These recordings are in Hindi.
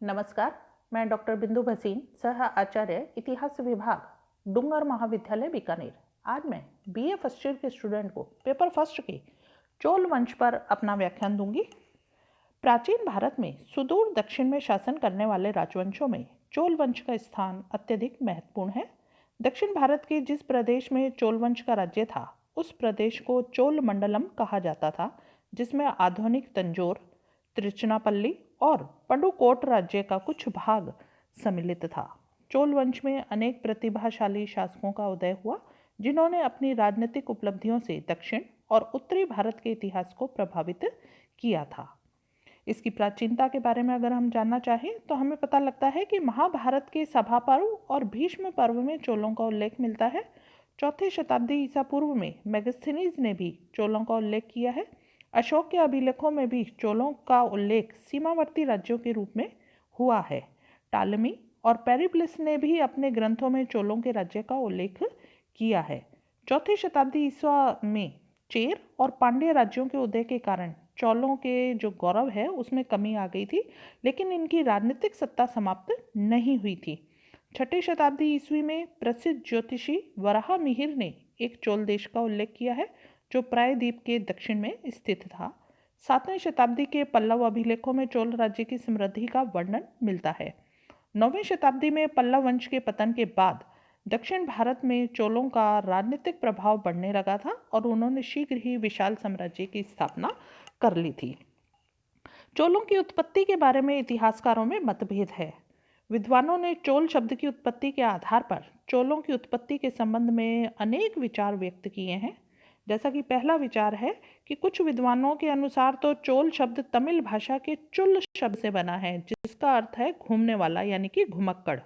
नमस्कार, मैं डॉक्टर बिंदु भसीन, सह आचार्य इतिहास विभाग, डूंगर महाविद्यालय बीकानेर। आज मैं बीए फर्स्ट ईयर के स्टूडेंट को पेपर फर्स्ट के चोल वंश पर अपना व्याख्यान दूंगी। प्राचीन भारत में सुदूर दक्षिण में शासन करने वाले राजवंशों में चोल वंश का स्थान अत्यधिक महत्वपूर्ण है। दक्षिण भारत के जिस प्रदेश में चोल वंश का राज्य था, उस प्रदेश को चोल मंडलम कहा जाता था, जिसमें आधुनिक तंजौर, तिरुचिरापल्ली और पडुकोट राज्य का कुछ भाग सम्मिलित था। चोल वंश में अनेक प्रतिभाशाली शासकों का उदय हुआ, जिन्होंने अपनी राजनीतिक उपलब्धियों से दक्षिण और उत्तरी भारत के इतिहास को प्रभावित किया था। इसकी प्राचीनता के बारे में अगर हम जानना चाहें तो हमें पता लगता है कि महाभारत के सभा पर्व और भीष्म पर्व में चोलों का उल्लेख मिलता है। चौथी शताब्दी ईसा पूर्व में मेगस्थनीज ने भी चोलों का उल्लेख किया है। अशोक के अभिलेखों में भी चोलों का उल्लेख सीमावर्ती राज्यों के रूप में हुआ है। टालमी और पेरिप्लस ने भी अपने ग्रंथों में चोलों के राज्य का उल्लेख किया है। चौथी शताब्दी ईसा में चेर और पांड्य राज्यों के उदय के कारण चोलों के जो गौरव है उसमें कमी आ गई थी, लेकिन इनकी राजनीतिक सत्ता समाप्त नहीं हुई थी। छठी शताब्दी ईस्वी में प्रसिद्ध ज्योतिषी वराह मिहिर ने एक चोल देश का उल्लेख किया है, जो प्रायद्वीप के दक्षिण में स्थित था। 7वीं शताब्दी के पल्लव अभिलेखों में चोल राज्य की समृद्धि का वर्णन मिलता है। 9वीं शताब्दी में पल्लव वंश के पतन के बाद दक्षिण भारत में चोलों का राजनीतिक प्रभाव बढ़ने लगा था और उन्होंने शीघ्र ही विशाल साम्राज्य की स्थापना कर ली थी। चोलों की उत्पत्ति के बारे में इतिहासकारों में मतभेद है। विद्वानों ने चोल शब्द की उत्पत्ति के आधार पर चोलों की उत्पत्ति के संबंध में अनेक विचार व्यक्त किए हैं। जैसा कि पहला विचार है कि कुछ विद्वानों के अनुसार तो चोल शब्द तमिल भाषा के चुल शब्द से बना है, जिसका अर्थ है घूमने वाला यानी कि घुमक्कड़।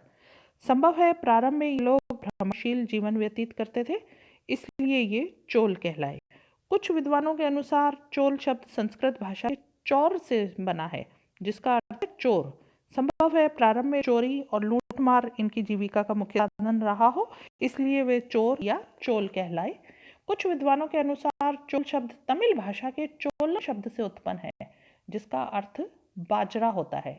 संभव है प्रारंभ में ये लोग भ्रमणशील जीवन व्यतीत करते थे, इसलिए ये चोल कहलाए। कुछ विद्वानों के अनुसार चोल शब्द संस्कृत भाषा के चौर से बना है, जिसका अर्थ है चोर। संभव है प्रारंभ में चोरी और लूटमार इनकी जीविका का मुख्य साधन रहा हो, इसलिए वे चोर या चोल कहलाए। कुछ विद्वानों के अनुसार चोल शब्द तमिल भाषा के चोल शब्द से उत्पन्न है, जिसका अर्थ बाजरा होता है।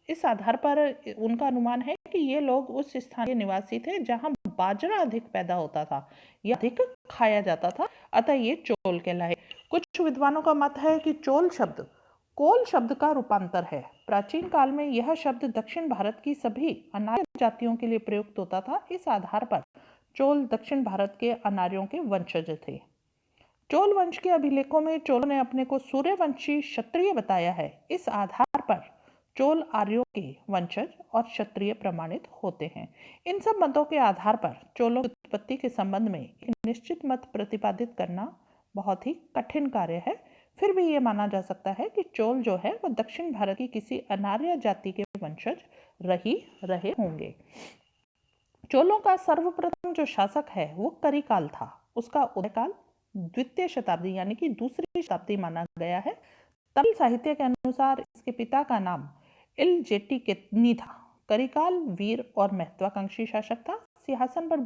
इस आधार पर उनका अनुमान है कि ये लोग उस स्थान के निवासी थे जहां बाजरा अधिक पैदा होता था या अधिक खाया जाता था, अतः ये चोल कहलाए। कुछ विद्वानों का मत है कि चोल शब्द कोल शब्द का रूपांतर है। प्राचीन काल में यह शब्द दक्षिण भारत की सभी अनार्य जातियों के लिए प्रयुक्त होता था। इस आधार पर चोल दक्षिण भारत के अनार्यों के वंशज थे। चोल वंश के अभिलेखों में चोलों ने अपने को सूर्यवंशी क्षत्रिय बताया है। इस आधार पर चोल आर्यों के वंशज और क्षत्रिय प्रमाणित होते हैं। इन सब मतों के आधार पर चोलों की उत्पत्ति के संबंध में एक निश्चित मत प्रतिपादित करना बहुत ही कठिन कार्य है। फिर भी ये माना जा सकता है कि चोल जो है वह दक्षिण भारत की किसी अनार्य जाति के वंशज रहे होंगे। चोलों का सर्वप्रथम जो शासक है वो करिकाल था। उसका उदयकाल द्वितीय शताब्दी यानी कि दूसरी शताब्दी माना गया है। तमिल साहित्य के अनुसार इसके पिता का नाम इलजेटिकेतनी था। करिकाल वीर और महत्वाकांक्षी शासक था। सिंहासन पर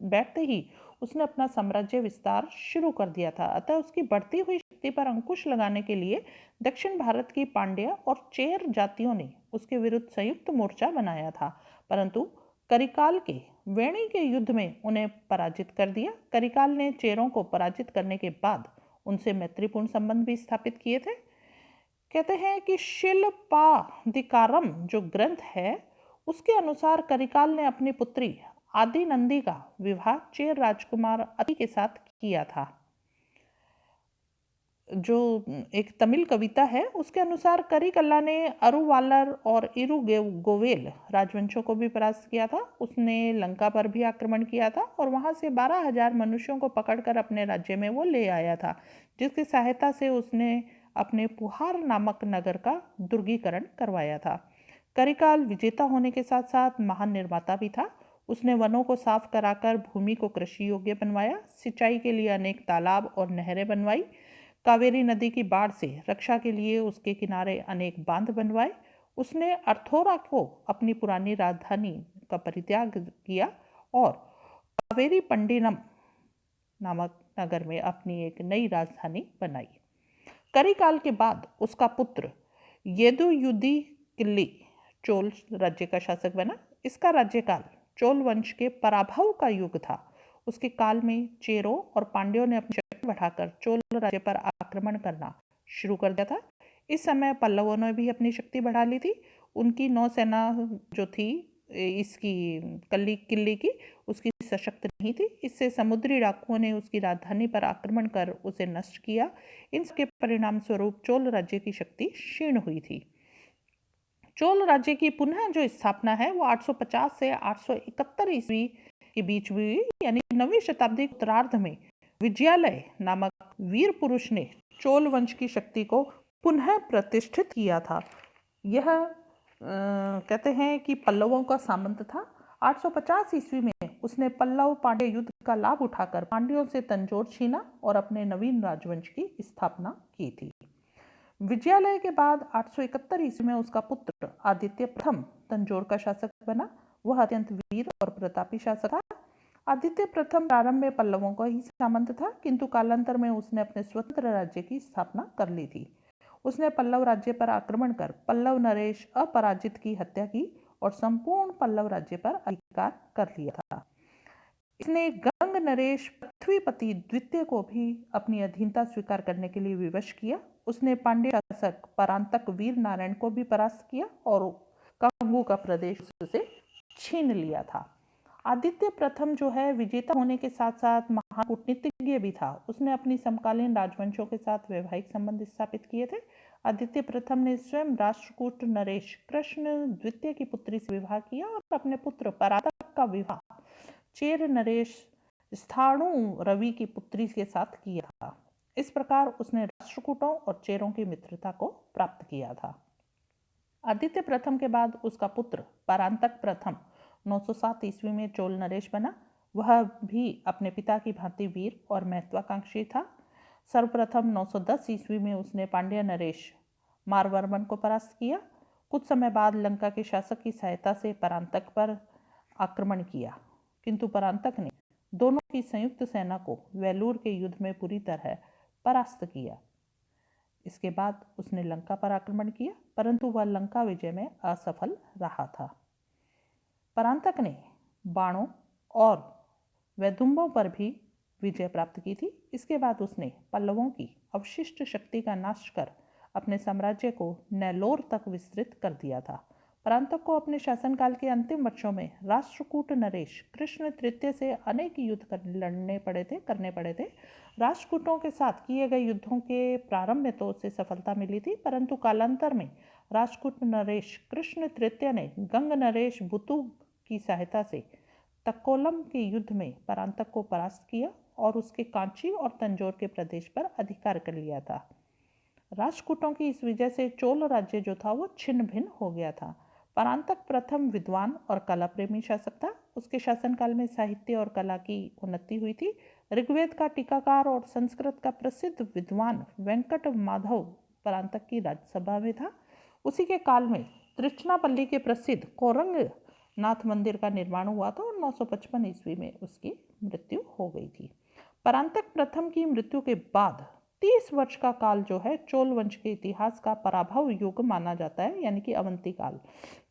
बैठते ही उसने अपना साम्राज्य विस्तार शुरू कर दिया था, अतः उसकी बढ़ती हुई शक्ति पर अंकुश लगाने के लिए दक्षिण भारत की पांड्य और चेर जातियों ने उसके विरुद्ध संयुक्त मोर्चा बनाया था, परंतु करिकाल के वेणी के युद्ध में उन्हें पराजित कर दिया। करिकाल ने चेरों को पराजित करने के बाद उनसे मैत्रीपूर्ण संबंध भी स्थापित किए थे। कहते हैं कि शिल्पाधिकारम जो ग्रंथ है उसके अनुसार करिकाल ने अपनी पुत्री आदिनंदी का विवाह चेर राजकुमार अति के साथ किया था। जो एक तमिल कविता है उसके अनुसार करिकल्ला ने अरुवालर और इरुगोवेल राजवंशों को भी परास्त किया था। उसने लंका पर भी आक्रमण किया था और वहां से 12,000 मनुष्यों को पकड़कर अपने राज्य में वो ले आया था, जिसकी सहायता से उसने अपने पुहार नामक नगर का दुर्गीकरण करवाया था। करिकाल विजेता होने के साथ साथ महान निर्माता भी था। उसने वनों को साफ कराकर भूमि को कृषि योग्य बनवाया, सिंचाई के लिए अनेक तालाब और नहरें बनवाई, कावेरी नदी की बाढ़ से रक्षा के लिए उसके किनारे अनेक बांध बनवाए। उसने अर्थोरा को अपनी पुरानी राजधानी का परित्याग किया और कावेरी पंडिनम नामक नगर में अपनी एक नई राजधानी बनाई। करिकाल के बाद उसका पुत्र येदुयुदि किल्ली चोल राज्य का शासक बना। इसका राज्यकाल चोल वंश के पराभव का युग था। उसके काल में चेरों और पांड्यों ने अपनी शक्ति बढ़ाकर चोल राज्य पर आक्रमण करना शुरू कर दिया था। इस समय पल्लवों ने भी अपनी शक्ति बढ़ा ली थी। उनकी नौसेना जो थी इसकी किल्ली की, उसकी सशक्त नहीं थी। इससे समुद्री डाकुओं ने उसकी राजधानी पर आक्रमण कर उसे नष्ट किया। इनके परिणाम स्वरूप चोल राज्य की शक्ति क्षीण हुई थी। चोल राज्य की पुनः जो स्थापना है वो 850 से 871 ईस्वी के बीच हुई, यानी 9वीं शताब्दी के उत्तरार्ध में विजयालय नामक वीर पुरुष ने चोल वंश की शक्ति को पुनः प्रतिष्ठित किया था। यह कहते हैं कि पल्लवों का सामंत था। 850 ईस्वी में उसने पल्लव पांड्य युद्ध का लाभ उठाकर पांड्यों से तंजौर छीना और अपने नवीन राजवंश की स्थापना की थी। विजयालय के बाद 871 ईस्वी में उसका पुत्र आदित्य प्रथम तंजौर का शासक बना। वह अत्यंत वीर और प्रतापी शासक था। आदित्य प्रथम प्रारंभ में पल्लवों का ही सामंत था, किंतु कालांतर में उसने अपने स्वतंत्र राज्य की स्थापना कर ली थी। उसने पल्लव राज्य पर आक्रमण कर पल्लव नरेश अपराजित की हत्या की और संपूर्ण पल्लव राज्य पर अधिकार कर लिया था। इसने गंग नरेश पृथ्वीपति द्वितीय को भी अपनी अधीनता स्वीकार करने के लिए विवश किया। उसने पांड्य शासक परांतक वीर नारायण को भी परास्त किया और कंगू का प्रदेश से छीन लिया था। आदित्य प्रथम जो है विजेता होने के साथ साथ महान कूटनीतिज्ञ भी था। उसने अपनी समकालीन राजवंशों के साथ वैवाहिक संबंध स्थापित किए थे। आदित्य प्रथम ने स्वयं राष्ट्रकूट नरेश कृष्ण द्वितीय की पुत्री से विवाह किया और अपने पुत्र परांतक का विवाह चेर नरेश स्थाणु रवि की पुत्री के साथ किया था। इस प्रकार उसने राष्ट्रकूटों और चेरों की मित्रता को प्राप्त किया था। आदित्य प्रथम के बाद उसका पुत्र परांतक प्रथम 907 ईस्वी में चोल नरेश बना। वह भी अपने पिता की भांति वीर और महत्वाकांक्षी था। सर्वप्रथम 910 ईस्वी में उसने पांड्य नरेश मारवर्मन को परास्त किया। कुछ समय बाद लंका के शासक की सहायता से परांतक पर आक्रमण किया, किंतु परांतक ने दोनों की संयुक्त सेना को वेलूर के युद्ध में पूरी तरह परास्त किया। इसके बाद उसने लंका पर आक्रमण किया, परंतु वह लंका विजय में असफल रहा था। परांतक ने बाणों और वैदुंबों पर भी विजय प्राप्त की थी। इसके बाद उसने पल्लवों की अवशिष्ट शक्ति का नाश कर अपने साम्राज्य को नेलोर तक विस्तृत कर दिया था। परांतक को अपने शासनकाल के अंतिम वर्षों में राष्ट्रकूट नरेश कृष्ण तृतीय से अनेक युद्ध करने पड़े थे। राष्ट्रकूटों के साथ किए गए युद्धों के प्रारंभ में तो उसे सफलता मिली थी, परंतु कालांतर में राष्ट्रकूट नरेश कृष्ण तृतीय ने गंग नरेश बुतु की सहायता से तक्कोलम के युद्ध में परांतक को परास्त किया और उसके कांची और तंजौर के प्रदेश पर अधिकार कर लिया था। राष्ट्रकूटों की इस विजय से चोल राज्य जो था वो छिन्न भिन्न हो गया था। परांतक प्रथम विद्वान और कला प्रेमी शासक था। उसके शासनकाल में साहित्य और कला की उन्नति हुई थी। ऋग्वेद का टीकाकार और संस्कृत का प्रसिद्ध विद्वान वेंकट माधव परांतक की राज्यसभा में था। उसी के काल में त्रिचनापल्ली के प्रसिद्ध कोरंग नाथ मंदिर का निर्माण हुआ था और 955 ईस्वी में उसकी मृत्यु हो गई थी। परांतक प्रथम की मृत्यु के बाद 30 वर्ष का काल जो है चोल वंश के इतिहास का पराभव युग माना जाता है, यानी कि अवंती काल,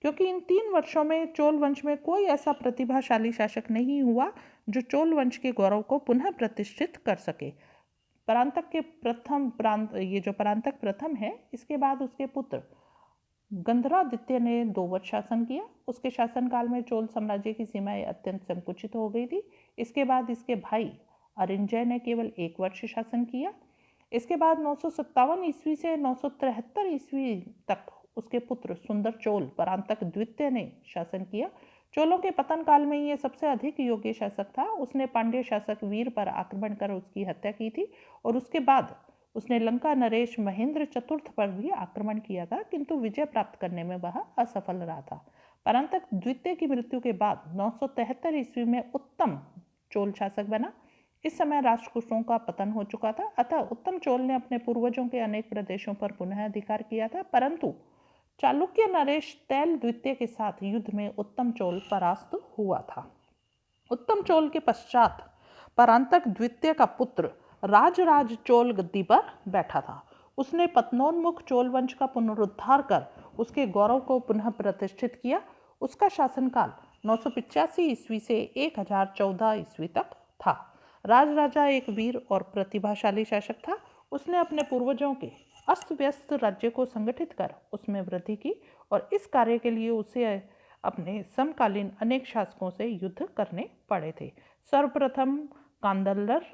क्योंकि इन 3 वर्षों में चोल वंश में कोई ऐसा प्रतिभाशाली शासक नहीं हुआ जो चोल वंश के गौरव को पुनः प्रतिष्ठित कर सके। ये जो परांतक प्रथम है, इसके बाद उसके पुत्र गंधरादित्य ने 2 वर्ष शासन किया। उसके शासनकाल में चोल साम्राज्य की सीमाएं अत्यंत संकुचित हो गई थी। इसके बाद इसके भाई अरिंजय ने केवल 1 वर्ष शासन किया। इसके बाद 957 ईस्वी से 973 ईस्वी तक उसके पुत्र सुंदर चोल परांतक द्वितीय ने शासन किया। चोलों के पतन काल में ये सबसे अधिक योग्य शासक था। उसने पांड्य शासक वीर पर आक्रमण कर उसकी हत्या की थी और उसके बाद उसने लंका नरेश महेंद्र चतुर्थ पर भी आक्रमण किया था, किंतु विजय प्राप्त करने में वह असफल रहा था। परांतक द्वितीय की मृत्यु के बाद 973 ईस्वी में उत्तम चोल शासक बना। इस समय राष्ट्रकूटों का पतन हो चुका था, अतः उत्तम चोल ने अपने पूर्वजों के अनेक प्रदेशों पर पुनः अधिकार किया था, परंतु चालुक्य नरेश तैल द्वितीय के साथ युद्ध में उत्तम चोल परास्त हुआ था। उत्तम चोल के पश्चात परांतक द्वितीय का पुत्र राजराज चोल गद्दी पर बैठा था। उसने पतनोन्मुख चोल वंश का पुनरुद्धार कर उसके गौरव को पुनः प्रतिष्ठित किया। उसका शासनकाल 985 ईस्वी से 1014 ईस्वी तक था। राजराजा एक वीर और प्रतिभाशाली शासक था। उसने अपने पूर्वजों के अस्त व्यस्त राज्य को संगठित कर उसमें वृद्धि की और इस कार्य के लिए उसे अपने समकालीन अनेक शासकों से युद्ध करने पड़े थे। सर्वप्रथम कांदलर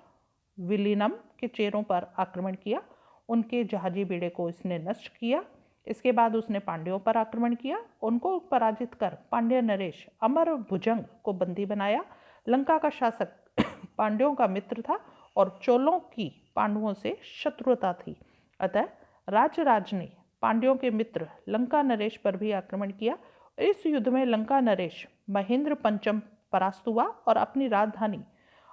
विलीनम के चेरों पर आक्रमण किया, उनके जहाजी बेड़े को इसने नष्ट किया। इसके बाद उसने पांड्यों पर आक्रमण किया, उनको पराजित कर पांड्य नरेश अमर भुजंग को बंदी बनाया। लंका का शासक पांड्यों का मित्र था और चोलों की पांडवों से शत्रुता थी। अतः राजराज ने पांड्यों के मित्र लंका नरेश पर भी आक्रमण किया। इस युद्ध में लंका नरेश महेंद्र पंचम परास्त हुआ और अपनी राजधानी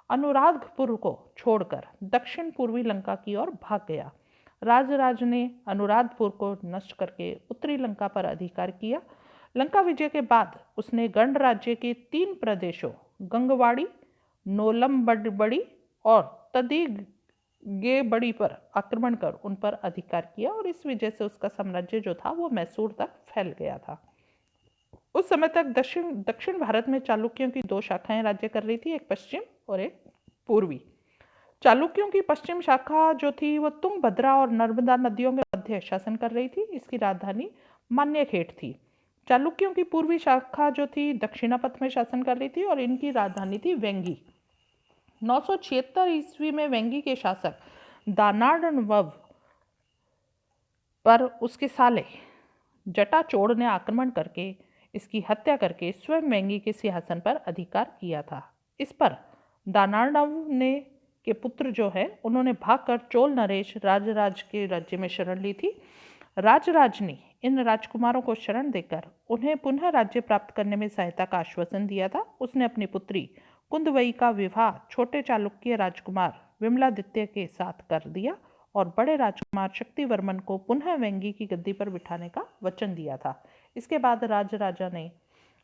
अनुराधपुर को छोड़कर दक्षिण पूर्वी लंका की ओर भाग गया। राजराज ने अनुराधपुर को नष्ट करके उत्तरी लंका पर अधिकार किया। लंका विजय के बाद उसने गंड राज्य के 3 प्रदेशों गंगवाड़ी, नोलमबड़ी और तदीगेबड़ी पर आक्रमण कर उन पर अधिकार किया और इस वजह से उसका साम्राज्य जो था वो मैसूर तक फैल गया था। उस समय तक दक्षिण भारत में चालुक्यों की 2 शाखाएं राज्य कर रही थी, एक पश्चिम और एक पूर्वी। चालुक्यों की पश्चिम शाखा जो थी वो तुंगभद्रा और नर्मदा नदियों के मध्य शासन कर रही थी। इसकी राजधानी मान्यखेट थी। चालुक्यों की पूर्वी शाखा जो थी दक्षिणापथ में शासन कर रही थी और इनकी राजधानी थी वेंगी। 976 ईस्वी में वेंगी के शासक दानार्णव पर उसके साले जटाचोड़ ने आक्रमण करके इसकी हत्या करके स्वयं वेंगी के सिंहासन पर अधिकार किया था। इस पर दानार्णव ने के पुत्र जो है उन्होंने भागकर चोल नरेश राजराज के राज्य में शरण ली थी। राजराज ने इन राजकुमारों को शरण देकर उन्हें पुनः राज्य प्राप्त करने में सहायता का आश्वासन दिया था। उसने अपनी पुत्री कुंदवई का विवाह छोटे चालुक्य राजकुमार विमलादित्य के साथ कर दिया और बड़े राजकुमार शक्तिवर्मन को पुनः वेंगी की गद्दी पर बिठाने का वचन दिया था। इसके बाद राजराजा ने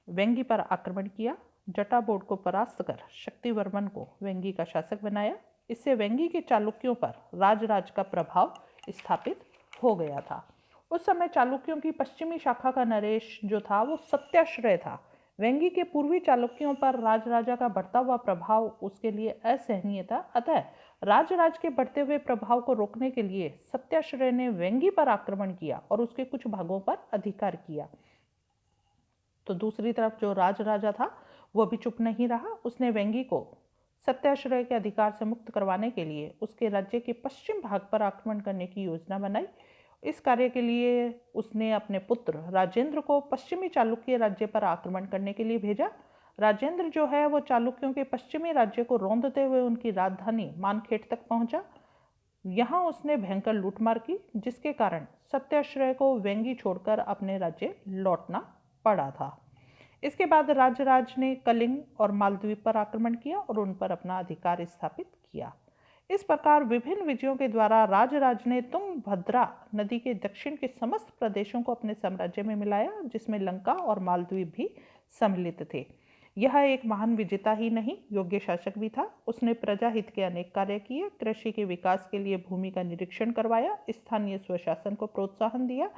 वेंगी पर आक्रमण किया, जटाबोर्ड को परास्त कर शक्तिवर्मन को वेंगी का शासक बनाया। इससे वेंगी के चालुक्यों पर राजराज का प्रभाव स्थापित हो गया था। उस समय चालुक्यों की पश्चिमी शाखा का नरेश जो था वो सत्याश्रय था। वेंगी के पूर्वी चालुक्यों पर राजराजा का बढ़ता हुआ प्रभाव उसके लिए असहनीय था। अतः राजराज के बढ़ते हुए प्रभाव को रोकने के लिए सत्याश्रय ने वेंगी पर आक्रमण किया और उसके कुछ भागों पर अधिकार किया। तो दूसरी तरफ जो राजराजा था वो भी चुप नहीं रहा। उसने वेंगी को सत्याश्रय के अधिकार से मुक्त करवाने के लिए उसके राज्य के पश्चिम भाग पर आक्रमण करने की योजना बनाई। इस कार्य के लिए उसने अपने पुत्र राजेंद्र को पश्चिमी चालुक्य राज्य पर आक्रमण करने के लिए भेजा। राजेंद्र जो है वो चालुक्यों के पश्चिमी राज्य को रौंदते हुए उनकी राजधानी मानखेट तक पहुंचा। यहाँ उसने भयंकर लूटमार की, जिसके कारण सत्याश्रय को वेंगी छोड़कर अपने राज्य लौटना पड़ा था। इसके बाद राजराज ने कलिंग और मालद्वीप पर आक्रमण किया और उन पर अपना अधिकार स्थापित किया। इस प्रकार विभिन्न विजयों के द्वारा राजराज ने तुंगभद्रा नदी के दक्षिण के समस्त प्रदेशों को अपने साम्राज्य में मिलाया, जिसमें लंका और मालद्वीप भी सम्मिलित थे। यह एक महान विजेता ही नहीं, योग्य शासक भी था। उसने प्रजा हित के अनेक कार्य किए, कृषि के विकास के लिए भूमि का निरीक्षण करवाया, स्थानीय स्वशासन को प्रोत्साहन दिया।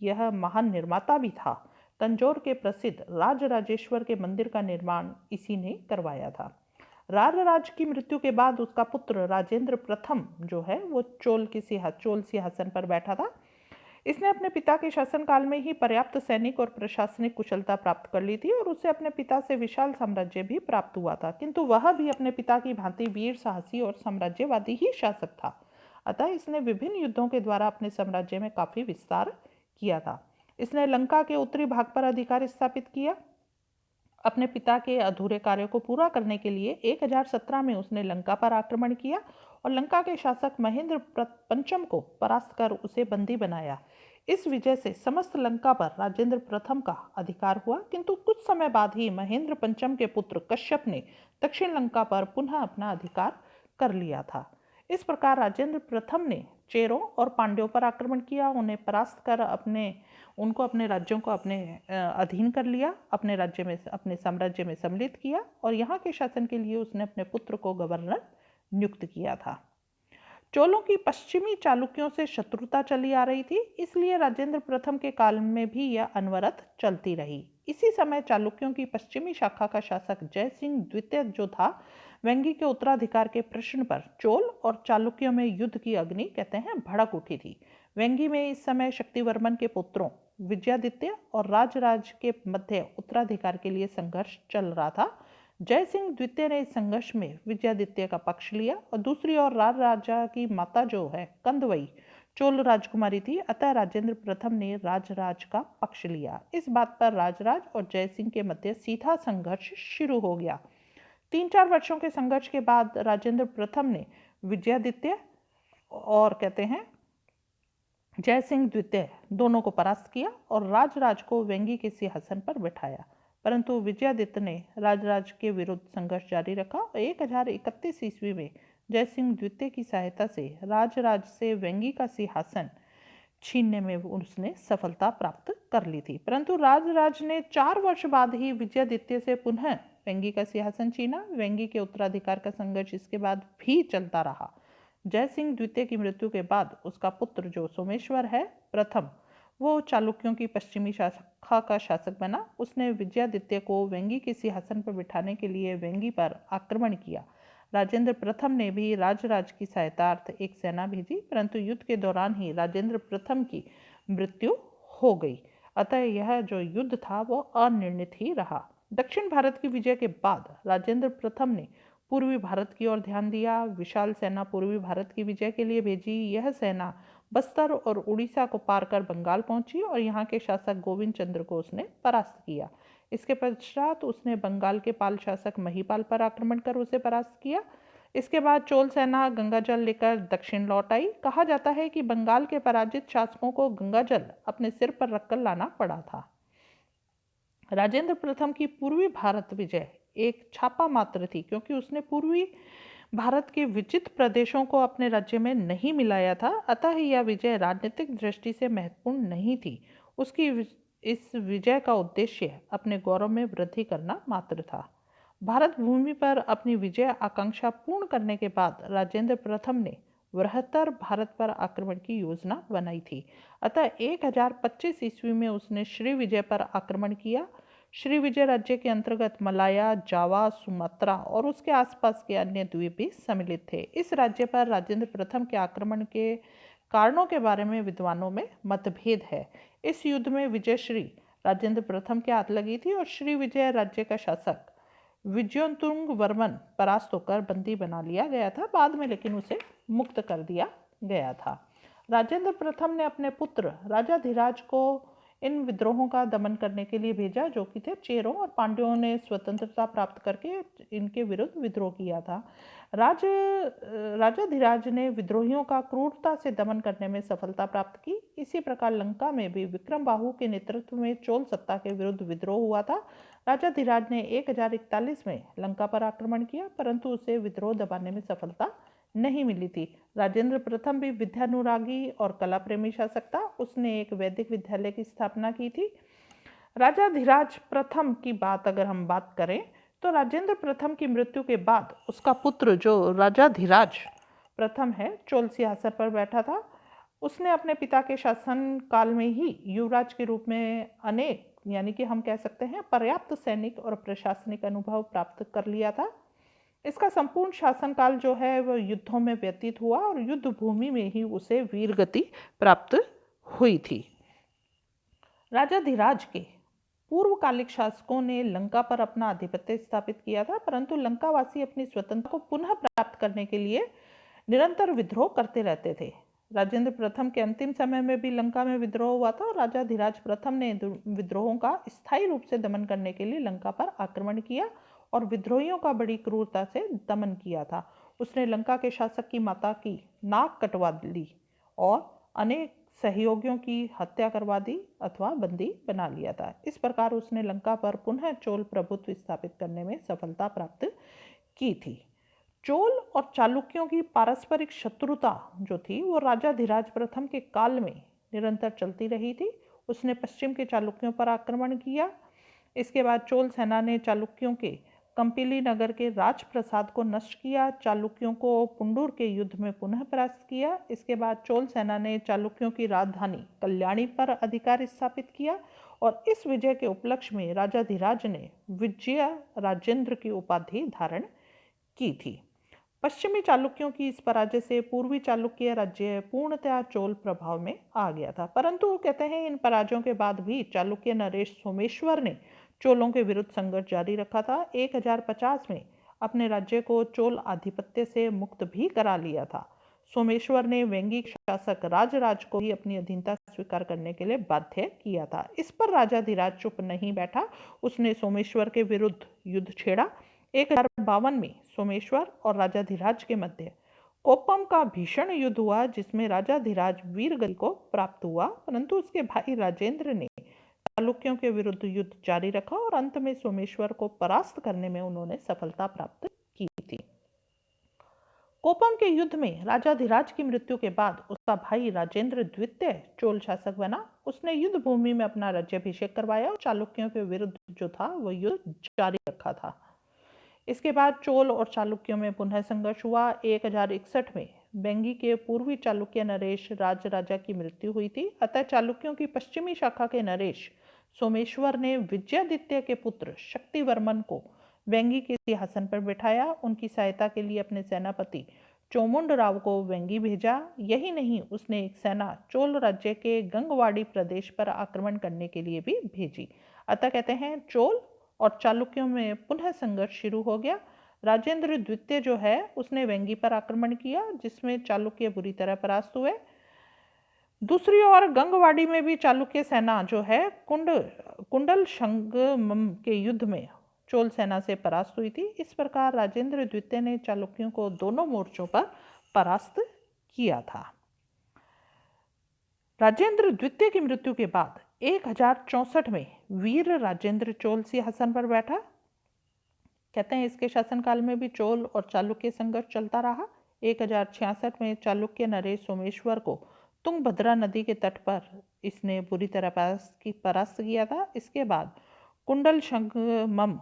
यह महान निर्माता भी था। तंजौर के प्रसिद्ध राजराजेश्वर के मंदिर का निर्माण इसी ने करवाया था। राजराज की मृत्यु के बाद उसका पुत्र राजेंद्र प्रथम जो है वो चोल सिंहासन पर बैठा था। इसने अपने पिता के शासनकाल में ही पर्याप्त सैनिक और प्रशासनिक कुशलता प्राप्त कर ली थी और उसे अपने पिता से विशाल साम्राज्य भी प्राप्त हुआ था, किंतु वह भी अपने पिता की भांति वीर, साहसी और साम्राज्यवादी ही शासक था। अतः इसने विभिन्न युद्धों के द्वारा अपने साम्राज्य में काफी विस्तार किया था। इसने लंका के उत्तरी भाग पर अधिकार स्थापित किया। अपने पिता के अधूरे कार्य को पूरा करने के लिए 1017 में उसने लंका पर आक्रमण किया और लंका के शासक महेंद्र पंचम को परास्त कर उसे बंदी बनाया। इस विजय से समस्त लंका पर राजेंद्र प्रथम का अधिकार हुआ, किंतु कुछ समय बाद ही महेंद्र पंचम के पुत्र कश्यप ने दक्षिण लंका पर पुनः अपना अधिकार कर लिया था। इस प्रकार राजेंद्र प्रथम ने चेरों और पांड्यों पर आक्रमण किया, उन्हें परास्त कर उनको अपने राज्यों को अपने अधीन कर लिया, अपने राज्य में अपने साम्राज्य में सम्मिलित किया और यहाँ के शासन के लिए उसने अपने पुत्र को गवर्नर नियुक्त किया था। चोलों की पश्चिमी चालुक्यों से शत्रुता चली आ रही थी, इसलिए राजेंद्र प्रथम के काल में भी यह अनवरत चलती रही। इसी समय चालुक्यों की पश्चिमी शाखा का शासक जय सिंह द्वितीय जो था, वेंगी के उत्तराधिकार के प्रश्न पर चोल और चालुक्यों में युद्ध की अग्नि कहते हैं भड़क उठी थी। वेंगी में इस समय शक्तिवर्मन के पुत्रों विजयादित्य और राजराज के मध्य उत्तराधिकार के लिए संघर्ष चल रहा था। जय सिंह द्वितीय ने इस संघर्ष में विजयादित्य का पक्ष लिया और दूसरी ओर राजा की माता जो है कंदवई चोल राजकुमारी थी, अतः राजेंद्र प्रथम ने राजराज का पक्ष लिया। इस बात पर राजराज और जय सिंह के मध्य सीधा संघर्ष शुरू हो गया। 3-4 वर्षों के संघर्ष के बाद राजेंद्र प्रथम ने विजयादित्य और कहते हैं जय सिंह द्वितीय दोनों को परास्त किया और राजराज को वेंगी के सिंहासन पर बिठाया। परंतु विजयादित्य ने राजराज के विरुद्ध संघर्ष जारी रखा और 1031 ईस्वी में जय सिंह द्वितीय की सहायता से राजराज से वेंगी का सिंहासन छीनने में उसने सफलता प्राप्त कर ली थी। परंतु राजराज ने 4 वर्ष बाद ही विजयादित्य से पुनः वेंगी का सिंहासन छीना। वेंगी के उत्तराधिकार का संघर्ष इसके बाद भी चलता रहा। जय सिंह द्वितीय की मृत्यु के बाद उसका पुत्र जो सोमेश्वर है प्रथम, वो चालुक्यों की पश्चिमी शाखा का शासक बना। उसने विजयादित्य को वेंगी के सिंहासन पर बिठाने के लिए वेंगी पर आक्रमण किया। राजेंद्र प्रथम ने भी राजराज की सहायतार्थ एक सेना भेजी, परंतु युद्ध के दौरान ही राजेंद्र प्रथम की मृत्यु हो गई। अतः यह जो युद्ध था वो अनिर्णित ही रहा। दक्षिण भारत की विजय के बाद राजेंद्र प्रथम ने पूर्वी भारत की ओर ध्यान दिया। विशाल सेना पूर्वी भारत की विजय के लिए भेजी। यह सेना बस्तर और उड़ीसा को पार कर बंगाल पहुंची और यहाँ के शासक गोविंद चंद्र को उसने परास्त किया। इसके पश्चात उसने बंगाल के पाल शासक महिपाल पर आक्रमण कर उसे परास्त किया। इसके बाद चोल सेना गंगाजल लेकर दक्षिण लौट आई। कहा जाता है कि बंगाल के पराजित शासकों को गंगाजल अपने सिर पर रखकर लाना पड़ा था। राजेंद्र प्रथम की पूर्वी भारत विजय एक छापा मात्र थी, क्योंकि उसने पूर्वी भारत के विजित प्रदेशों को अपने राज्य में नहीं मिलाया था। अतः यह विजय राजनीतिक दृष्टि से महत्वपूर्ण नहीं थी। उसकी इस विजय का उद्देश्य अपने गौरव में वृद्धि करना मात्र था। भारत भूमि पर अपनी विजय आकांक्षा पूर्ण करने के बाद राजेंद्र प्रथम ने बृहत्तर भारत पर आक्रमण की योजना बनाई थी। अतः 1025 ईस्वी में उसने श्री विजय पर आक्रमण किया। श्री विजय राज्य के अंतर्गत मलाया, जावा, सुमात्रा और उसके आसपास के अन्य द्वीप भी सम्मिलित थे। इस राज्य पर राजेंद्र प्रथम के आक्रमण के कारणों के बारे में विद्वानों में मतभेद है। इस युद्ध में विजयश्री राजेंद्र प्रथम के हाथ लगी थी और श्री विजय राज्य का शासक विजयोतुंग वर्मन परास्त होकर बंदी बना लिया गया था। बाद में लेकिन उसे मुक्त कर दिया गया था। राजेंद्र प्रथम ने अपने पुत्र राजाधिराज को इन विद्रोहों का दमन करने के लिए भेजा, जो कि थे चेरों, और पांड्यों ने स्वतंत्रता प्राप्त करके इनके विरुद्ध विद्रोह किया था। राजाधिराज ने विद्रोहियों का क्रूरता से दमन करने में सफलता प्राप्त की। इसी प्रकार लंका में भी विक्रम बाहु के नेतृत्व में चोल सत्ता के विरुद्ध विद्रोह हुआ था। राजाधिराज ने 1041 में लंका पर आक्रमण किया, परंतु उसे विद्रोह दबाने में सफलता नहीं मिली थी। राजेंद्र प्रथम भी विद्यानुरागी और कला प्रेमी शासक था। उसने एक वैदिक विद्यालय की स्थापना की थी। राजाधिराज प्रथम की बात अगर हम बात करें तो राजेंद्र प्रथम की मृत्यु के बाद उसका पुत्र जो राजाधिराज प्रथम है चोल सिंहासन पर बैठा था। उसने अपने पिता के शासन काल में ही युवराज के रूप में अनेक, यानी कि हम कह सकते हैं पर्याप्त सैनिक और प्रशासनिक अनुभव प्राप्त कर लिया था। इसका संपूर्ण शासनकाल जो है वह युद्धों में व्यतीत हुआ और युद्ध भूमि में ही उसे वीरगति प्राप्त हुई थी। राजाधिराज के पूर्वकालिक शासकों ने लंका पर अपना आधिपत्य स्थापित किया था, परंतु लंकावासी अपनी स्वतंत्रता को पुनः प्राप्त करने के लिए निरंतर विद्रोह करते रहते थे। राजेंद्र प्रथम के अंतिम समय में भी लंका में विद्रोह हुआ था और राजाधिराज प्रथम ने विद्रोहों का स्थायी रूप से दमन करने के लिए लंका पर आक्रमण किया और विद्रोहियों का बड़ी क्रूरता से दमन किया था। उसने लंका के शासक की माता की नाक कटवा ली और अनेक सहयोगियों की हत्या करवा दी अथवा बंदी बना लिया था। इस प्रकार उसने लंका पर पुनः चोल प्रभुत्व स्थापित करने में सफलता प्राप्त की थी। चोल और चालुक्यों की पारस्परिक शत्रुता जो थी वो राजाधिराज प्रथम के काल में निरंतर चलती रही थी। उसने पश्चिम के चालुक्यों पर आक्रमण किया। इसके बाद चोल सेना ने चालुक्यों के कंपिली नगर के राजप्रसाद को नष्ट किया, चालुक्यों को पुंडूर के युद्ध में पुनः परास्त किया। इसके बाद चोल सेना ने चालुक्यों की राजधानी कल्याणी पर अधिकार स्थापित किया और इस विजय के उपलक्ष्य में राजाधिराज ने विजय राजेंद्र की उपाधि धारण की थी। पश्चिमी चालुक्यों की इस पराजय से पूर्वी चालुक्य राज्य पूर्णतया चोल प्रभाव में आ गया था, परंतु वो कहते हैं इन पराजयों के बाद भी चालुक्य नरेश सोमेश्वर ने चोलों के विरुद्ध संघर्ष जारी रखा था। 1050 में अपने राज्य को चोल आधिपत्य से मुक्त भी करा लिया था। सोमेश्वर ने वेंगी शासक राजराज को भी अपनी अधीनता स्वीकार करने के लिए बाध्य किया था। इस पर राजाधिराज चुप नहीं बैठा, उसने सोमेश्वर के विरुद्ध युद्ध छेड़ा। 1052 में सोमेश्वर और राजाधिराज के मध्य कोप्पम का भीषण युद्ध हुआ, जिसमें राजाधिराज वीरगति को प्राप्त हुआ, परंतु उसके भाई राजेंद्र ने चालुक्यों के विरुद्ध युद्ध जारी रखा और अंत में सोमेश्वर को परास्त करने में उन्होंने सफलता प्राप्त की थी। कोप्पम के युद्ध में राजाधिराज की मृत्यु के बाद उसका भाई राजेंद्र द्वितीय चोल शासक बना। उसने युद्ध भूमि में अपना राज्याभिषेक करवाया और चालुक्यों के विरुद्ध जो था वह युद्ध जारी रखा था। इसके बाद चोल और चालुक्यों में पुनः संघर्ष हुआ। 1061 में बेंगी के पूर्वी चालुक्य नरेश राजा की मृत्यु हुई थी, अतः चालुक्यों की पश्चिमी शाखा के नरेश सोमेश्वर ने विजयादित्य के पुत्र शक्तिवर्मन को वेंगी के सिंहासन पर बिठाया। उनकी सहायता के लिए अपने सेनापति चोमुंड राव को वेंगी भेजा। यही नहीं, उसने एक सेना चोल राज्य के गंगवाड़ी प्रदेश पर आक्रमण करने के लिए भी भेजी। अतः कहते हैं चोल और चालुक्यों में पुनः संघर्ष शुरू हो गया। राजेंद्र द्वितीय जो है उसने वेंगी पर आक्रमण किया, जिसमें चालुक्य बुरी तरह परास्त हुए। दूसरी ओर गंगवाड़ी में भी चालुक्य सेना जो है कुंडल संगमम के युद्ध में चोल सेना से परास्त हुई थी। इस प्रकार राजेंद्र द्वितीय ने चालुक्यों को दोनों मोर्चों पर परास्त किया था। राजेंद्र द्वितीय की मृत्यु के बाद 1064 में वीर राजेंद्र चोल सिंहासन पर बैठा। कहते हैं इसके शासनकाल में भी चोल और चालुक्य संघर्ष चलता रहा। 1066 में चालुक्य नरेश सोमेश्वर को तुंगभद्रा नदी के तट पर इसने बुरी तरह परास्त किया था। इसके बाद कुंडल संगमम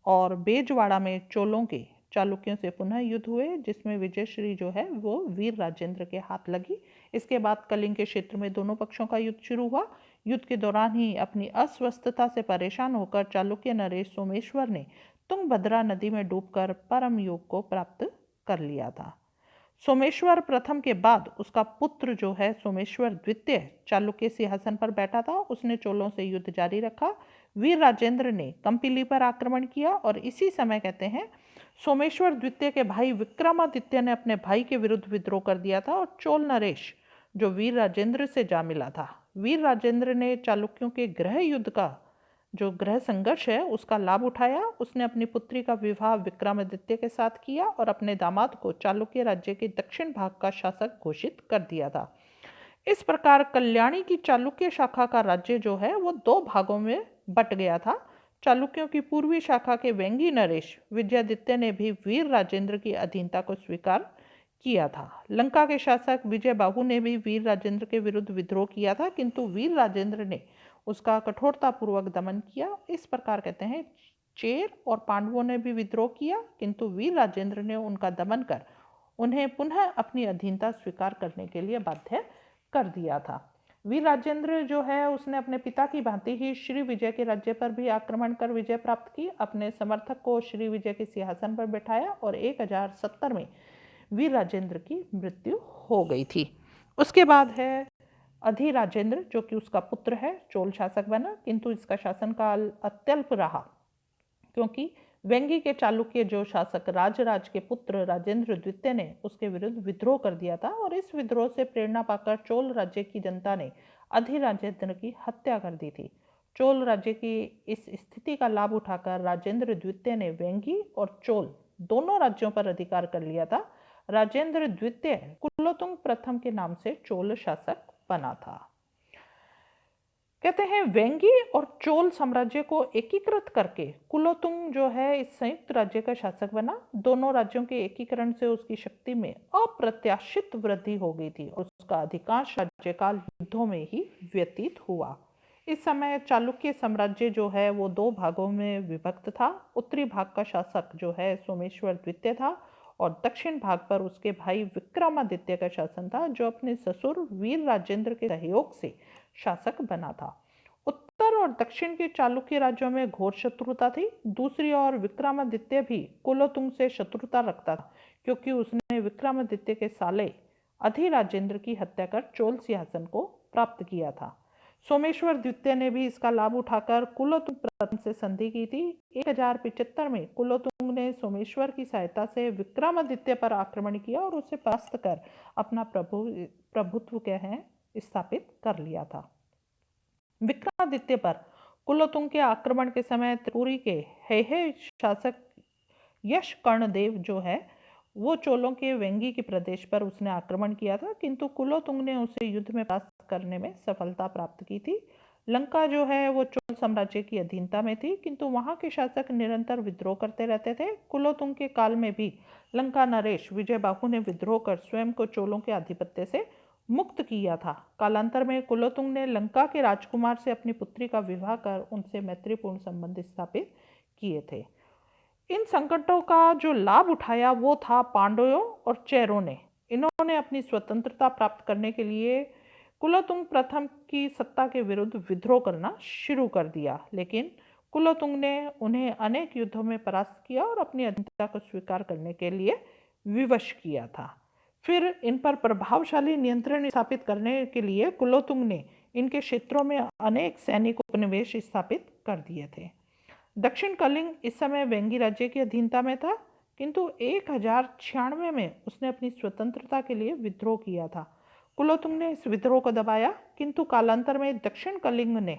और बेजवाड़ा में चोलों के चालुक्यों से पुनः युद्ध हुए, जिसमें विजयश्री जो है वो वीर राजेंद्र के हाथ लगी। इसके बाद कलिंग के क्षेत्र में दोनों पक्षों का युद्ध शुरू हुआ। युद्ध के दौरान ही अपनी अस्वस्थता से परेशान होकर चालुक्य नरेश सोमेश्वर ने तुंगभद्रा नदी में डूबकर परम योग को प्राप्त कर लिया था। सोमेश्वर प्रथम के बाद उसका पुत्र जो है सोमेश्वर द्वितीय चालुक्य सिंहासन पर बैठा था। उसने चोलों से युद्ध जारी रखा। वीर राजेंद्र ने कंपिली पर आक्रमण किया और इसी समय कहते हैं सोमेश्वर द्वितीय के भाई विक्रमादित्य ने अपने भाई के विरुद्ध विद्रोह कर दिया था और चोल नरेश जो वीर राजेंद्र से जा मिला था। वीर राजेंद्र ने चालुक्यों के गृह युद्ध का जो गृह संघर्ष है उसका लाभ उठाया। उसने अपनी पुत्री का विवाह विक्रमादित्य के साथ किया और अपने दामाद को चालुक्य राज्य के दक्षिण भाग का शासक घोषित कर दिया था। इस प्रकार कल्याणी की चालुक्य शाखा का राज्य जो है वो दो भागों में बट गया था। चालुक्यों की पूर्वी शाखा के वेंगी नरेश विजयादित्य ने भी वीर राजेंद्र की अधीनता को स्वीकार किया था। लंका के शासक विजय बाहु ने भी वीर राजेंद्र के विरुद्ध विद्रोह किया था, किंतु वीर राजेंद्र ने उसका कठोरतापूर्वक दमन किया। इस प्रकार कहते हैं चेर और पांडवों ने भी विद्रोह किया, किंतु वीर राजेंद्र ने उनका दमन कर उन्हें पुनः अपनी अधीनता स्वीकार करने के लिए बाध्य कर दिया था। वीर राजेंद्र जो है उसने अपने पिता की भांति ही श्री विजय के राज्य पर भी आक्रमण कर विजय प्राप्त की। अपने समर्थक को श्री विजय के सिंहासन पर बैठाया और 1070 में वीर राजेंद्र की मृत्यु हो गई थी। उसके बाद है अधिराजेंद्र जो कि उसका पुत्र है, चोल शासक बना, किंतु इसका शासनकाल अत्यल्प रहा क्योंकि वेंगी के चालुक्य जो शासक राजराज के पुत्र राजेंद्र द्वितीय ने उसके विरुद्ध विद्रोह कर दिया था और इस विद्रोह से प्रेरणा पाकर चोल राज्य की जनता ने अधिराजेंद्र की हत्या कर दी थी। चोल राज्य की इस स्थिति का लाभ उठाकर राजेंद्र द्वितीय ने वेंगी और चोल दोनों राज्यों पर अधिकार कर लिया था। राजेंद्र द्वितीय कुलोतुंग प्रथम के नाम से चोल शासक बना था। कहते हैं वेंगी और चोल साम्राज्य को एकीकृत करके कुलोतुंग जो है इस संयुक्त राज्य का शासक बना। दोनों राज्यों के एकीकरण से उसकी शक्ति में अप्रत्याशित वृद्धि हो गई थी और उसका अधिकांश राज्यकाल युद्धों में ही व्यतीत हुआ। इस समय चालुक्य साम्राज्य जो है वो दो भागों में विभक्त था। उत्तरी भाग का शासक जो है सोमेश्वर द्वितीय था और दक्षिण भाग पर उसके भाई विक्रमादित्य का शासन था, जो अपने ससुर वीर राजेंद्र के सहयोग से शासक बना था। उत्तर और दक्षिण के चालुक्य राज्यों में घोर शत्रुता थी। दूसरी ओर विक्रमादित्य भी कुलोतुंग से शत्रुता रखता था, क्योंकि उसने विक्रमादित्य के साले अधिराजेंद्र की हत्या कर चोल सिंहासन को प्राप्त किया था। सोमेश्वर द्वितीय ने भी इसका लाभ उठाकर कुलोतुंग प्रथम से संधि की थी। 1075 में कुलोतुंग ने सोमेश्वर की सहायता से विक्रमादित्य पर आक्रमण किया और उसे परास्त कर अपना प्रभुत्व स्थापित कर लिया था। विक्रमादित्य पर कुलोतुंग के आक्रमण के समय त्रिपुरी के हेहे शासक यश कर्णदेव जो है वो चोलों के वेंगी के प्रदेश पर उसने आक्रमण किया था, किंतु कुलोतुंग ने उसे युद्ध में परास्त करने में सफलता प्राप्त की थी। लंका जो है वो चोल साम्राज्य की अधीनता में थी, किंतु वहां के शासक निरंतर विद्रोह करते रहते थे। कुलोतुंग के काल में भी लंका नरेश विजय बाहु ने विद्रोह कर स्वयं को चोलों के आधिपत्य से मुक्त किया था। कालांतर में कुलोतुंग ने लंका के राजकुमार से अपनी पुत्री का विवाह कर उनसे मैत्रीपूर्ण संबंध स्थापित किए थे। इन संकटों का जो लाभ उठाया वो था पांड्यों और चेरों ने। इन्होंने अपनी स्वतंत्रता प्राप्त करने के लिए कुलोतुंग प्रथम की सत्ता के विरुद्ध विद्रोह करना शुरू कर दिया, लेकिन कुलोतुंग ने उन्हें अनेक युद्धों में परास्त किया और अपनी अधीनता को स्वीकार करने के लिए विवश किया था। फिर इन पर प्रभावशाली नियंत्रण स्थापित करने के लिए कुलोतुंग ने इनके क्षेत्रों में अनेक सैनिक उपनिवेश स्थापित कर दिए थे। दक्षिण कलिंग इस समय वेंगी राज्य की अधीनता में था, किंतु 1096 में उसने अपनी स्वतंत्रता के लिए विद्रोह किया था। कुलोतुंग ने इस विद्रोह को दबाया, किंतु कालांतर में दक्षिण कलिंग ने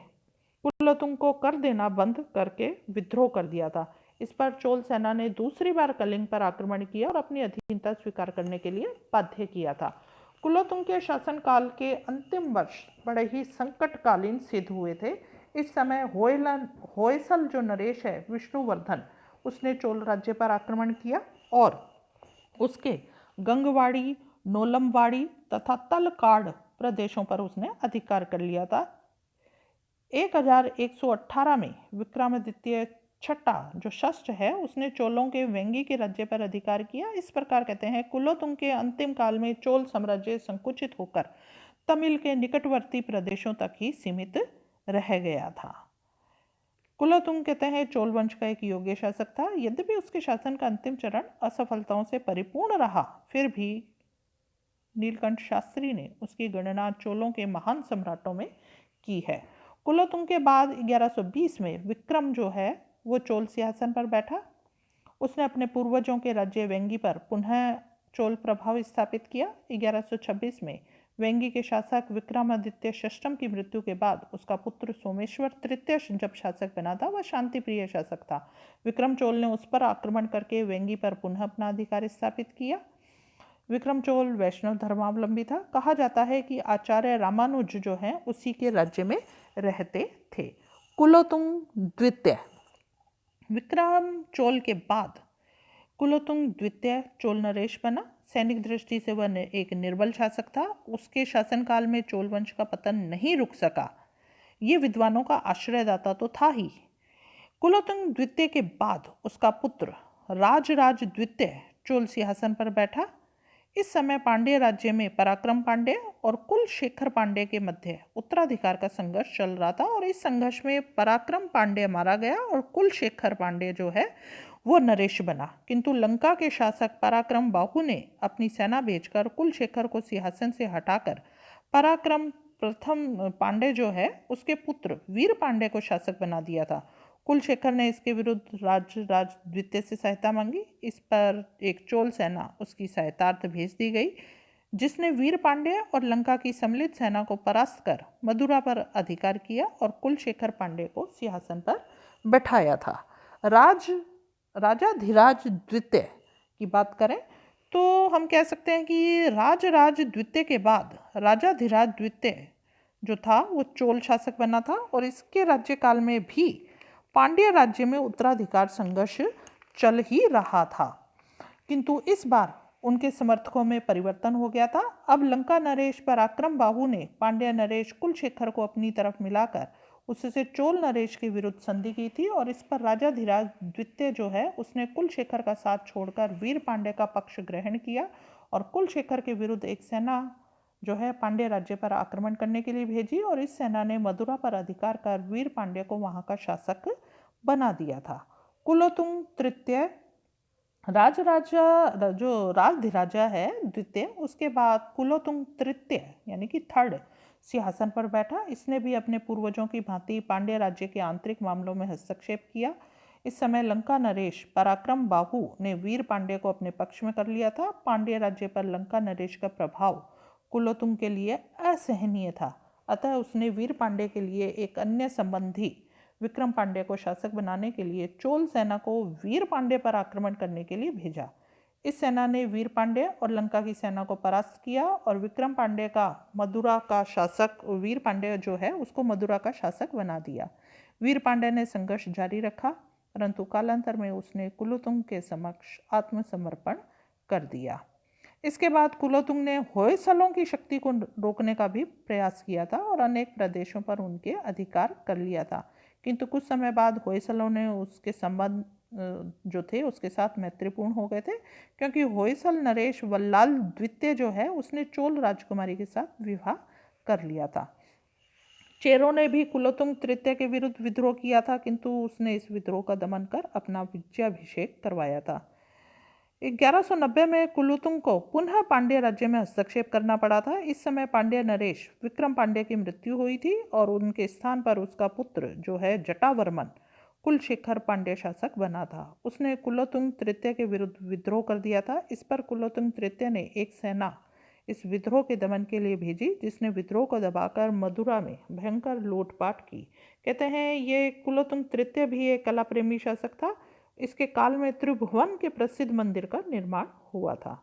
कुलोतुंग को कर देना बंद करके विद्रोह कर दिया था। इस पर चोल सेना ने दूसरी बार कलिंग पर आक्रमण किया और अपनी अधीनता स्वीकार करने के लिए बाध्य किया था। कुलोतुंग के शासनकाल के अंतिम वर्ष बड़े ही संकटकालीन सिद्ध हुए थे। इस समय होयसल जो नरेश है विष्णुवर्धन, उसने चोल राज्य पर आक्रमण किया और उसके गंगवाड़ी, नोलमवाड़ी तथा तलकाड़ प्रदेशों पर उसने अधिकार कर लिया था। 1118 में विक्रमादित्य छठा जो षष्ठ है उसने चोलों के वेंगी के राज्य पर अधिकार किया। इस प्रकार कहते हैं कुलोतुंग के अंतिम काल में चोल साम्राज्य संकुचित होकर तमिल के निकटवर्ती प्रदेशों तक ही सीमित रह गया था। कुलोतुंग कहते हैं चोल वंश का एक योग्य शासक था। यद्यपि उसके शासन का अंतिम चरण असफलताओं से परिपूर्ण रहा, फिर भी नीलकंठ शास्त्री ने उसकी गणना चोलों के महान सम्राटों में की है। कुलोतुंग के बाद 1120 में विक्रम जो है वो चोल सिंहासन पर बैठा। उसने अपने पूर्वजों के राज्य वेंगी पर पुनः चोल प्रभाव स्थापित किया। 1126 में वेंगी के शासक विक्रमादित्य षष्ठम की मृत्यु के बाद उसका पुत्र सोमेश्वर तृतीय जब शासक बना था, वह शांति प्रिय शासक था। विक्रम चोल ने उस पर आक्रमण करके वेंगी पर पुनः अपना अधिकार स्थापित किया। विक्रम चोल वैष्णव धर्मावलंबी था। कहा जाता है कि आचार्य रामानुज जो हैं उसी के राज्य में रहते थे। कुलोतुंग द्वितीय विक्रम चोल के बाद कुलोतुंग द्वितीय चोल नरेश बना। सैनिक दृष्टि से वह एक निर्बल शासक था। उसके शासनकाल में चोल वंश का पतन नहीं रुक सका। ये विद्वानों का आश्रयदाता तो था ही। कुलोतुंग द्वितीय के बाद उसका पुत्र राजराज द्वितीय चोल सिंहासन पर बैठा। इस समय पांड्य राज्य में पराक्रम पांड्य और कुलशेखर पांड्य के मध्य उत्तराधिकार का संघर्ष चल रहा था और इस संघर्ष में पराक्रम पांड्य मारा गया और कुलशेखर पांड्य जो है वो नरेश बना। किंतु लंका के शासक पराक्रम बाहु ने अपनी सेना भेजकर कुलशेखर को सिंहासन से हटाकर पराक्रम प्रथम पांड्य जो है उसके पुत्र वीर पांड्य को शासक बना दिया था। कुलशेखर ने इसके विरुद्ध राज द्वितीय से सहायता मांगी। इस पर एक चोल सेना उसकी सहायतार्थ भेज दी गई, जिसने वीर पांड्य और लंका की सम्मिलित सेना को परास्त कर मदुरा पर अधिकार किया और कुलशेखर पांड्य को सिंहासन पर बैठाया था। राजाधिराज द्वितीय की बात करें तो हम कह सकते हैं कि राजराज द्वितीय के बाद राजाधिराज द्वितीय जो था वो चोल शासक बना था और इसके राज्यकाल में भी पांड्य राज्य में उत्तराधिकार संघर्ष चल ही रहा था। किंतु इस बार उनके समर्थकों में परिवर्तन हो गया था। अब लंका नरेश पराक्रम बाहु ने पांड्य नरेश कुलशेखर को अपनी तरफ मिलाकर उससे चोल नरेश के विरुद्ध संधि की थी और इस पर राजाधिराज द्वितीय जो है उसने कुलशेखर का साथ छोड़कर वीर पांड्य का पक्ष ग्रहण किया और कुलशेखर के विरुद्ध एक सेना जो है पांड्य राज्य पर आक्रमण करने के लिए भेजी और इस सेना ने मदुरा पर अधिकार कर वीर पांड्य को वहां का शासक बना दिया था। कुलोतुंग तृतीय राजराजा जो राजधिराजा है द्वितीय, उसके बाद कुलोतुंग तृतीय यानी कि थर्ड सिंहासन पर बैठा। इसने भी अपने पूर्वजों की भांति पांड्य राज्य के आंतरिक मामलों में हस्तक्षेप किया। इस समय लंका नरेश पराक्रम बाहु ने वीर पांड्य को अपने पक्ष में कर लिया था। पांड्य राज्य पर लंका नरेश का प्रभाव कुलोतुंग के लिए असहनीय था, अतः उसने वीर पांड्य के लिए एक अन्य संबंधी विक्रम पांड्य को शासक बनाने के लिए चोल सेना को वीर पांड्य पर आक्रमण करने के लिए भेजा। इस सेना ने वीर पांड्य और लंका की सेना को परास्त किया और विक्रम पांड्य का मदुरा का शासक वीर पांड्य जो है उसको मदुरा का शासक बना दिया। वीर पांड्य ने संघर्ष जारी रखा, परंतु कालांतर में उसने कुलोतुंग के समक्ष आत्मसमर्पण कर दिया। इसके बाद कुलोतुंग ने होयसलों की शक्ति को रोकने का भी प्रयास किया था और अनेक प्रदेशों पर उनके अधिकार कर लिया था, किंतु कुछ समय बाद होयसलों ने उसके संबंध जो थे उसके साथ मैत्रीपूर्ण हो गए थे, क्योंकि होयसल नरेश वल्लाल द्वितीय जो है उसने चोल राजकुमारी के साथ विवाह कर लिया था। चेरों ने भी कुलोतुंग तृतीय के विरुद्ध विद्रोह किया था, किंतु उसने इस विद्रोह का दमन कर अपना विजयाभिषेक करवाया था। 1190 में कुलोतुंग को पुनः पांड्य राज्य में हस्तक्षेप करना पड़ा था। इस समय पांड्य नरेश विक्रम पांड्य की मृत्यु हुई थी और उनके स्थान पर उसका पुत्र जो है जटावर्मन कुलशेखर पांड्य शासक बना था। उसने कुलोतुंग तृतीय के विरुद्ध विद्रोह कर दिया था। इस पर कुलोतुंग तृतीय ने एक सेना इस विद्रोह के दमन के लिए भेजी, जिसने विद्रोह को दबाकर मदुरा में भयंकर लूटपाट की। कहते हैं ये कुलोतुंग तृतीय भी एक कला प्रेमी शासक था। इसके काल में त्रिभुवन के प्रसिद्ध मंदिर का निर्माण हुआ था।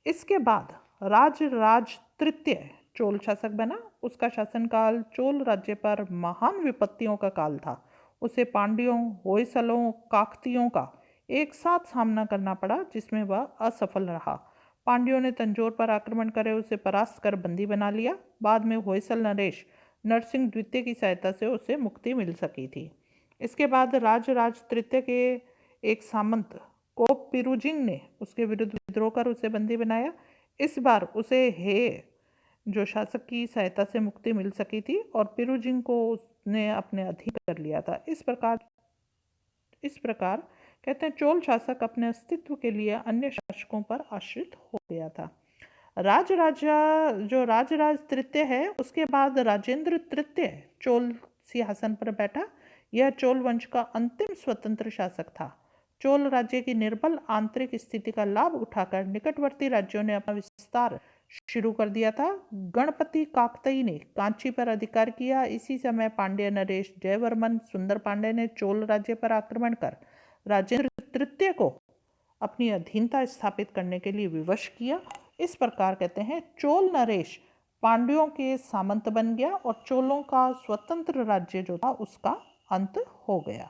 इसके बाद राजराज तृतीय चोल शासक बना। उसका शासनकाल चोल राज्य पर महान विपत्तियों का काल था। उसे पांड्यों, होयसलों, काकतियों का एक साथ सामना करना पड़ा, जिसमें वह असफल रहा। पांड्यों ने तंजौर पर आक्रमण करे उसे परास्त कर बंदी बना लिया। बाद में होयसल नरेश नरसिंह द्वितीय की सहायता से उसे मुक्ति मिल सकी थी। इसके बाद राजराज तृतीय के एक सामंत कोप पिरुजिंग ने उसके विरुद्ध विद्रोह कर उसे बंदी बनाया। इस बार उसे हे जो शासक की सहायता से मुक्ति मिल सकी थी और पिरुजिंग को उसने अपने अधीन कर लिया था। इस प्रकार कहते हैं चोल शासक अपने अस्तित्व के लिए अन्य शासकों पर आश्रित हो गया था। राजराज तृतीय है, उसके बाद राजेंद्र तृतीय चोल सिंहासन पर बैठा। यह चोल वंश का अंतिम स्वतंत्र शासक था। चोल राज्य की निर्बल आंतरिक स्थिति का लाभ उठाकर निकटवर्ती राज्यों ने अपना विस्तार शुरू कर दिया था। गणपति काकतई ने कांची पर अधिकार किया। इसी समय पांड्य नरेश जयवर्मन सुंदर पांड्य ने चोल राज्य पर आक्रमण कर राजेंद्र तृतीय को अपनी अधीनता स्थापित करने के लिए विवश किया। इस प्रकार कहते हैं चोल नरेश पांड्यों के सामंत बन गया और चोलों का स्वतंत्र राज्य जो था उसका अंत हो गया।